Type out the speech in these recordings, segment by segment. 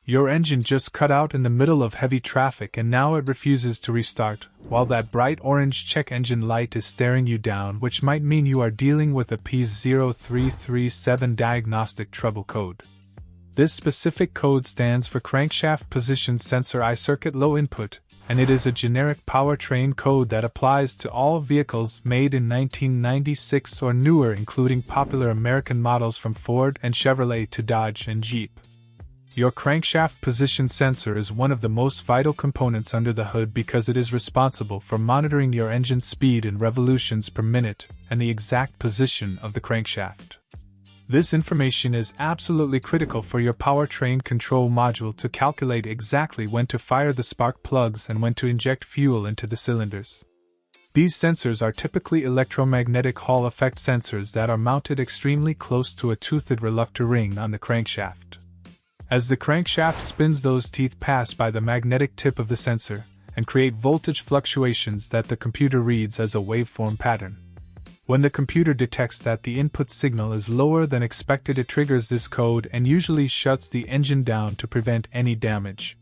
Your engine just cut out in the middle of heavy traffic and now it refuses to restart, while that bright orange check engine light is staring you down, which might mean you are dealing with a P0337 diagnostic trouble code. This specific code stands for Crankshaft Position Sensor I Circuit Low Input, and it is a generic powertrain code that applies to all vehicles made in 1996 or newer, including popular American models from Ford and Chevrolet to Dodge and Jeep. Your crankshaft position sensor is one of the most vital components under the hood because it is responsible for monitoring your engine speed in revolutions per minute and the exact position of the crankshaft. This information is absolutely critical for your powertrain control module to calculate exactly when to fire the spark plugs and when to inject fuel into the cylinders. These sensors are typically electromagnetic Hall effect sensors that are mounted extremely close to a toothed reluctor ring on the crankshaft. As the crankshaft spins, those teeth pass by the magnetic tip of the sensor and create voltage fluctuations that the computer reads as a waveform pattern. When the computer detects that the input signal is lower than expected, it triggers this code and usually shuts the engine down to prevent any damage.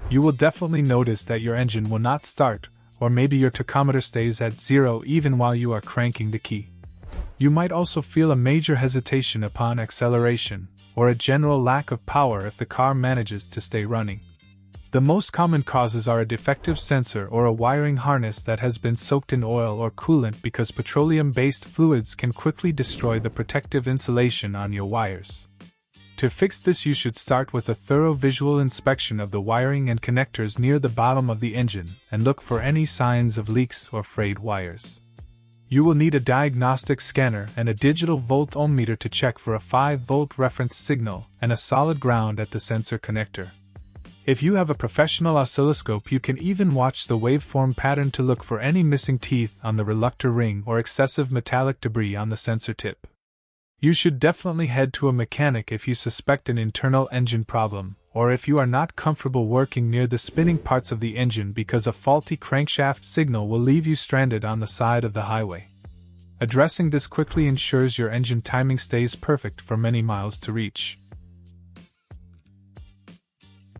You will definitely notice that your engine will not start, or maybe your tachometer stays at 0 even while you are cranking the key. You might also feel a major hesitation upon acceleration, or a general lack of power if the car manages to stay running. The most common causes are a defective sensor or a wiring harness that has been soaked in oil or coolant, because petroleum-based fluids can quickly destroy the protective insulation on your wires. To fix this, you should start with a thorough visual inspection of the wiring and connectors near the bottom of the engine and look for any signs of leaks or frayed wires. You will need a diagnostic scanner and a digital volt-ohmmeter to check for a 5-volt reference signal and a solid ground at the sensor connector. If you have a professional oscilloscope, you can even watch the waveform pattern to look for any missing teeth on the reluctor ring or excessive metallic debris on the sensor tip. You should definitely head to a mechanic if you suspect an internal engine problem, or if you are not comfortable working near the spinning parts of the engine, because a faulty crankshaft signal will leave you stranded on the side of the highway. Addressing this quickly ensures your engine timing stays perfect for many miles to reach.